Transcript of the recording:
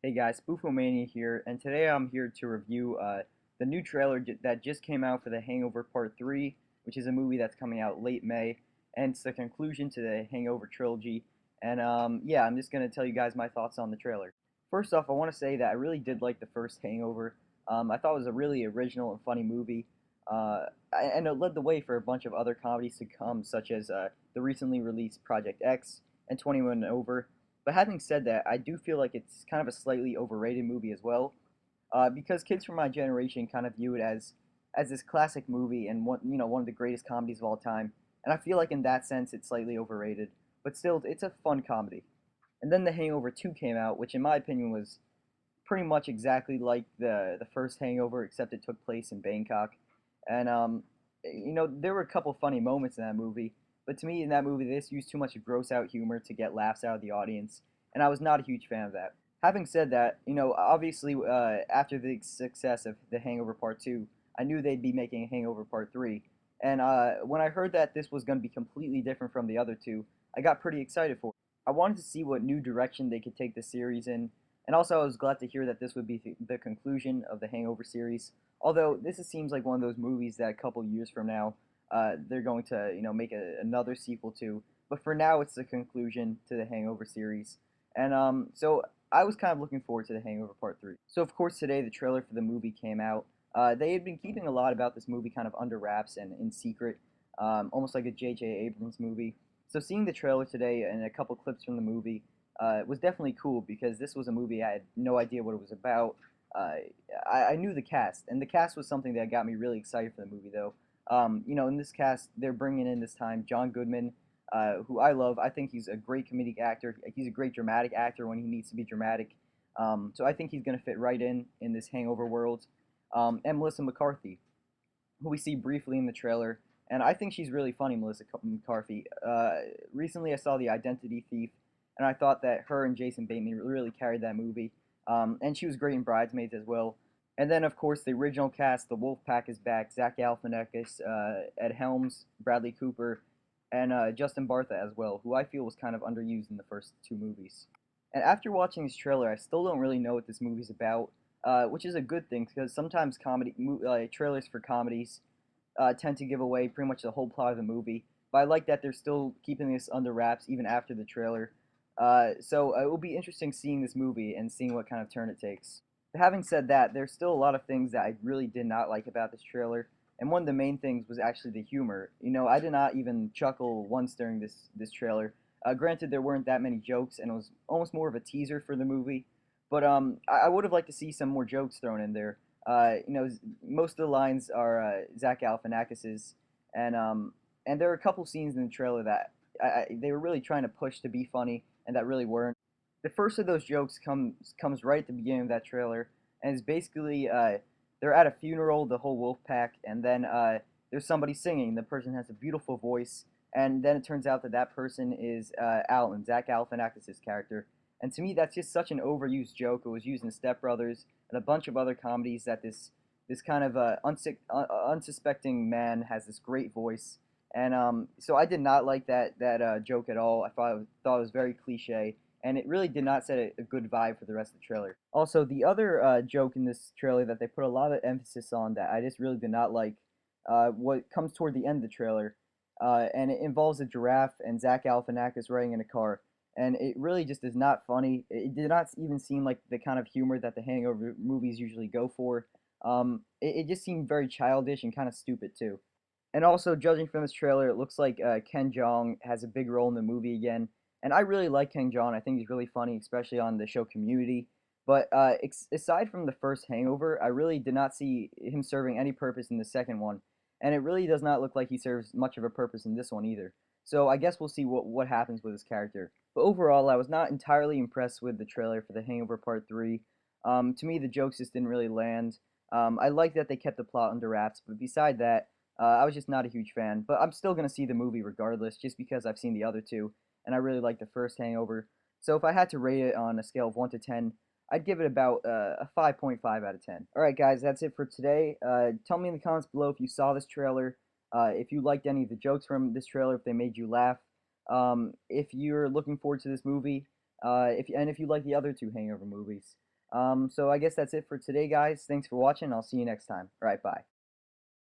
Hey guys, Spoofomania here, and today I'm here to review the new trailer that just came out for The Hangover Part 3, which is a movie that's coming out late May, and it's the conclusion to the Hangover trilogy. And yeah, I'm just going to tell you guys my thoughts on the trailer. First off, I want to say that I really did like the first Hangover. I thought it was a really original and funny movie, and it led the way for a bunch of other comedies to come, such as the recently released Project X and 21 and Over. But having said that, I do feel like it's kind of a slightly overrated movie as well, because kids from my generation kind of view it as this classic movie and one of the greatest comedies of all time. And I feel like in that sense it's slightly overrated, but still it's a fun comedy. And then The Hangover 2 came out, which in my opinion was pretty much exactly like the first Hangover, except it took place in Bangkok. And there were a couple funny moments in that movie, but to me in that movie they just used too much gross out humor to get laughs out of the audience, and I was not a huge fan of that. Having said that, obviously after the success of The Hangover Part 2, I knew they'd be making a Hangover Part 3. And when I heard that this was going to be completely different from the other two, I got pretty excited for it. I wanted to see what new direction they could take the series in, and also I was glad to hear that this would be the conclusion of the Hangover series. Although seems like one of those movies that a couple years from now they're going to make another sequel to. But for now, it's the conclusion to the Hangover series, and so I was kind of looking forward to the Hangover Part 3. So of course today the trailer for the movie came out. They had been keeping a lot about this movie kind of under wraps and in secret, almost like a J.J. Abrams movie. So seeing the trailer today and a couple clips from the movie was definitely cool because this was a movie I had no idea what it was about. Uh, I knew the cast, and the cast was something that got me really excited for the movie, though. In this cast, they're bringing in this time John Goodman, who I love. I think he's a great comedic actor. He's a great dramatic actor when he needs to be dramatic. So I think he's going to fit right in this Hangover world. And Melissa McCarthy, who we see briefly in the trailer, and I think she's really funny, Melissa McCarthy. Recently, I saw The Identity Thief, and I thought that her and Jason Bateman really carried that movie. And she was great in Bridesmaids as well. And then, of course, the original cast, the Wolf Pack is back. Zach Galifianakis, Ed Helms, Bradley Cooper, and Justin Bartha as well, who I feel was kind of underused in the first two movies. And after watching this trailer, I still don't really know what this movie's about, which is a good thing because sometimes trailers for comedies tend to give away pretty much the whole plot of the movie. But I like that they're still keeping this under wraps even after the trailer. So it will be interesting seeing this movie and seeing what kind of turn it takes. But having said that, there's still a lot of things that I really did not like about this trailer, and one of the main things was actually the humor. I did not even chuckle once during this trailer. Granted, there weren't that many jokes, and it was almost more of a teaser for the movie. But I would have liked to see some more jokes thrown in there. Most of the lines are Zach Galifianakis's, and there are a couple scenes in the trailer that they were really trying to push to be funny, and that really weren't. The first of those jokes comes right at the beginning of that trailer, and it's basically they're at a funeral, the whole wolf pack, and then there's somebody singing. The person has a beautiful voice, and then it turns out that that person is Alan, Zach Galifianakis' character. And to me, that's just such an overused joke. It was used in Step Brothers and a bunch of other comedies that this kind of unsuspecting man has this great voice, and so I did not like that joke at all. I thought it was very cliche, and it really did not set a good vibe for the rest of the trailer. Also, the other joke in this trailer that they put a lot of emphasis on that I just really did not like, what comes toward the end of the trailer, and it involves a giraffe and Zach Galifianakis riding in a car, and it really just is not funny. It did not even seem like the kind of humor that the Hangover movies usually go for. It just seemed very childish and kind of stupid too. And also, judging from this trailer, it looks like Ken Jeong has a big role in the movie again. And I really like Ken Jeong. I think he's really funny, especially on the show Community. But aside from the first Hangover, I really did not see him serving any purpose in the second one. And it really does not look like he serves much of a purpose in this one either. So I guess we'll see what happens with his character. But overall, I was not entirely impressed with the trailer for The Hangover Part 3. To me, the jokes just didn't really land. I like that they kept the plot under wraps, but beside that, I was just not a huge fan. But I'm still going to see the movie regardless, just because I've seen the other two, and I really like the first Hangover. So if I had to rate it on a scale of 1 to 10, I'd give it about a 5.5 out of 10. Alright guys, that's it for today. Tell me in the comments below if you saw this trailer, if you liked any of the jokes from this trailer, if they made you laugh, if you're looking forward to this movie, and if you like the other two Hangover movies. So I guess that's it for today, guys. Thanks for watching. I'll see you next time. All right, bye.